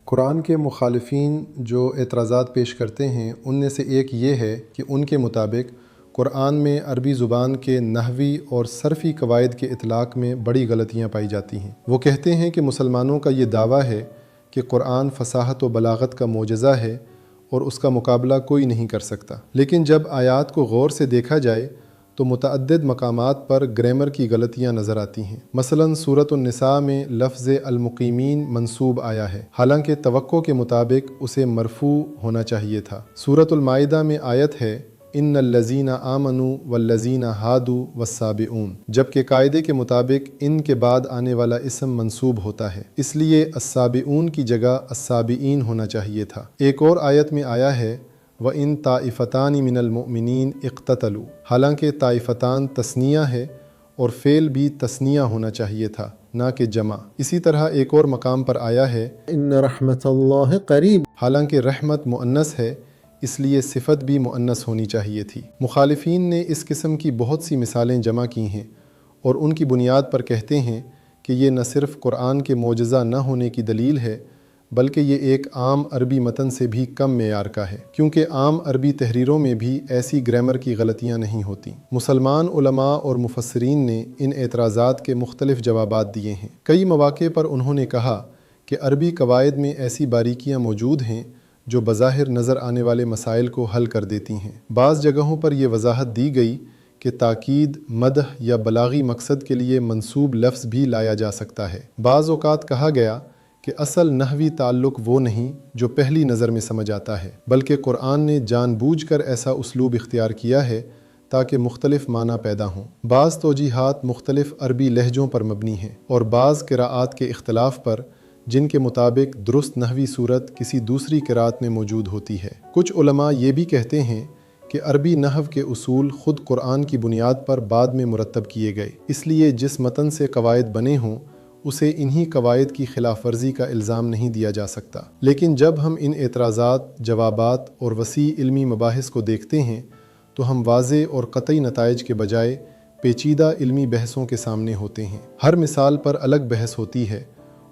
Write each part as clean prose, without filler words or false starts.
قرآن کے مخالفین جو اعتراضات پیش کرتے ہیں ان میں سے ایک یہ ہے کہ ان کے مطابق قرآن میں عربی زبان کے نحوی اور صرفی قواعد کے اطلاق میں بڑی غلطیاں پائی جاتی ہیں۔ وہ کہتے ہیں کہ مسلمانوں کا یہ دعویٰ ہے کہ قرآن فصاحت و بلاغت کا معجزہ ہے اور اس کا مقابلہ کوئی نہیں کر سکتا، لیکن جب آیات کو غور سے دیکھا جائے تو متعدد مقامات پر گرامر کی غلطیاں نظر آتی ہیں۔ مثلاً سورۃ النساء میں لفظ المقیمین منصوب آیا ہے، حالانکہ توقع کے مطابق اسے مرفوع ہونا چاہیے تھا۔ سورۃ المائدہ میں آیت ہے ان الذین آمنوا والذین ہادوا والسابئون، جبکہ قاعدے کے مطابق ان کے بعد آنے والا اسم منصوب ہوتا ہے، اس لیے السابئون کی جگہ السابئین ہونا چاہیے تھا۔ ایک اور آیت میں آیا ہے وَإِن طَائِفَتَانِ مِنَ الْمُؤْمِنِينَ اقْتَتَلُوا، حالانکہ طائفتان تثنیہ ہے اور فعل بھی تثنیہ ہونا چاہیے تھا نہ کہ جمع۔ اسی طرح ایک اور مقام پر آیا ہے ان رحمت اللہ قریب، حالانکہ رحمت مؤنث ہے اس لیے صفت بھی مؤنث ہونی چاہیے تھی۔ مخالفین نے اس قسم کی بہت سی مثالیں جمع کی ہیں اور ان کی بنیاد پر کہتے ہیں کہ یہ نہ صرف قرآن کے معجزہ نہ ہونے کی دلیل ہے بلکہ یہ ایک عام عربی متن سے بھی کم معیار کا ہے، کیونکہ عام عربی تحریروں میں بھی ایسی گرامر کی غلطیاں نہیں ہوتی۔ مسلمان علماء اور مفسرین نے ان اعتراضات کے مختلف جوابات دیے ہیں۔ کئی مواقع پر انہوں نے کہا کہ عربی قواعد میں ایسی باریکیاں موجود ہیں جو بظاہر نظر آنے والے مسائل کو حل کر دیتی ہیں۔ بعض جگہوں پر یہ وضاحت دی گئی کہ تاکید، مدح یا بلاغی مقصد کے لیے منسوب لفظ بھی لایا جا سکتا ہے۔ بعض اوقات کہا گیا کہ اصل نحوی تعلق وہ نہیں جو پہلی نظر میں سمجھ آتا ہے، بلکہ قرآن نے جان بوجھ کر ایسا اسلوب اختیار کیا ہے تاکہ مختلف معنی پیدا ہوں۔ بعض توجیحات مختلف عربی لہجوں پر مبنی ہیں اور بعض قراءات کے اختلاف پر، جن کے مطابق درست نحوی صورت کسی دوسری قراءت میں موجود ہوتی ہے۔ کچھ علماء یہ بھی کہتے ہیں کہ عربی نحو کے اصول خود قرآن کی بنیاد پر بعد میں مرتب کیے گئے، اس لیے جس متن سے قواعد بنے ہوں اسے انہی قواعد کی خلاف ورزی کا الزام نہیں دیا جا سکتا۔ لیکن جب ہم ان اعتراضات، جوابات اور وسیع علمی مباحث کو دیکھتے ہیں تو ہم واضح اور قطعی نتائج کے بجائے پیچیدہ علمی بحثوں کے سامنے ہوتے ہیں۔ ہر مثال پر الگ بحث ہوتی ہے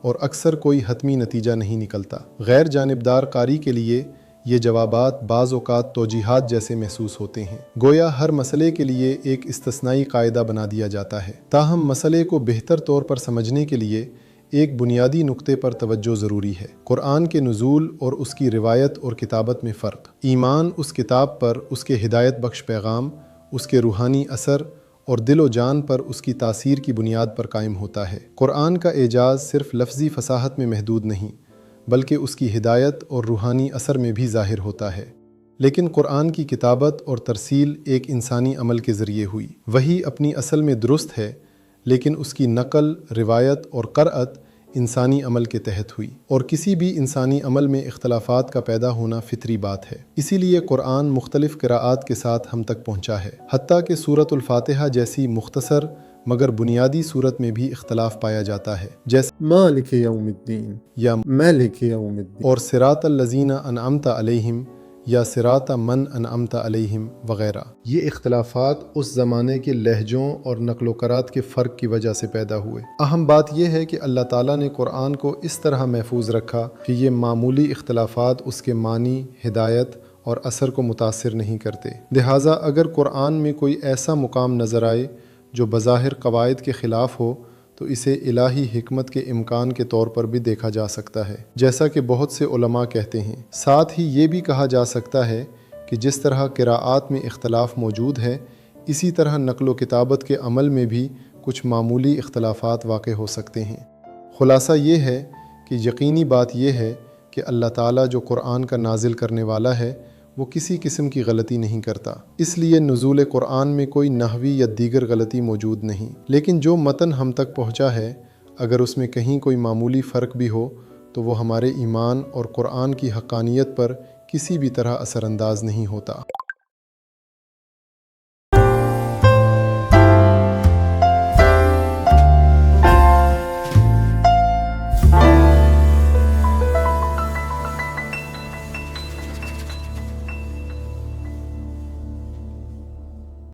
اور اکثر کوئی حتمی نتیجہ نہیں نکلتا۔ غیر جانبدار قاری کے لیے یہ جوابات بعض اوقات توجیحات جیسے محسوس ہوتے ہیں، گویا ہر مسئلے کے لیے ایک استثنائی قاعدہ بنا دیا جاتا ہے۔ تاہم مسئلے کو بہتر طور پر سمجھنے کے لیے ایک بنیادی نقطے پر توجہ ضروری ہے: قرآن کے نزول اور اس کی روایت اور کتابت میں فرق۔ ایمان اس کتاب پر اس کے ہدایت بخش پیغام، اس کے روحانی اثر اور دل و جان پر اس کی تاثیر کی بنیاد پر قائم ہوتا ہے۔ قرآن کا اعجاز صرف لفظی فصاحت میں محدود نہیں بلکہ اس کی ہدایت اور روحانی اثر میں بھی ظاہر ہوتا ہے۔ لیکن قرآن کی کتابت اور ترسیل ایک انسانی عمل کے ذریعے ہوئی۔ وحی اپنی اصل میں درست ہے لیکن اس کی نقل، روایت اور قرأت انسانی عمل کے تحت ہوئی، اور کسی بھی انسانی عمل میں اختلافات کا پیدا ہونا فطری بات ہے۔ اسی لیے قرآن مختلف قراءات کے ساتھ ہم تک پہنچا ہے، حتیٰ کہ سورۃ الفاتحہ جیسی مختصر مگر بنیادی صورت میں بھی اختلاف پایا جاتا ہے، جیسے مالک یوم الدین یا مالک یوم الدین اور صراط الذین انعمت علیہم یا صراط من انعمت علیہم وغیرہ۔ یہ اختلافات اس زمانے کے لہجوں اور نقل و قرات کے فرق کی وجہ سے پیدا ہوئے۔ اہم بات یہ ہے کہ اللہ تعالیٰ نے قرآن کو اس طرح محفوظ رکھا کہ یہ معمولی اختلافات اس کے معنی، ہدایت اور اثر کو متاثر نہیں کرتے۔ لہٰذا اگر قرآن میں کوئی ایسا مقام نظر آئے جو بظاہر قواعد کے خلاف ہو تو اسے الہی حکمت کے امکان کے طور پر بھی دیکھا جا سکتا ہے، جیسا کہ بہت سے علماء کہتے ہیں۔ ساتھ ہی یہ بھی کہا جا سکتا ہے کہ جس طرح قراءات میں اختلاف موجود ہے، اسی طرح نقل و کتابت کے عمل میں بھی کچھ معمولی اختلافات واقع ہو سکتے ہیں۔ خلاصہ یہ ہے کہ یقینی بات یہ ہے کہ اللہ تعالیٰ جو قرآن کا نازل کرنے والا ہے وہ کسی قسم کی غلطی نہیں کرتا، اس لیے نزول قرآن میں کوئی نحوی یا دیگر غلطی موجود نہیں۔ لیکن جو متن ہم تک پہنچا ہے اگر اس میں کہیں کوئی معمولی فرق بھی ہو تو وہ ہمارے ایمان اور قرآن کی حقانیت پر کسی بھی طرح اثر انداز نہیں ہوتا۔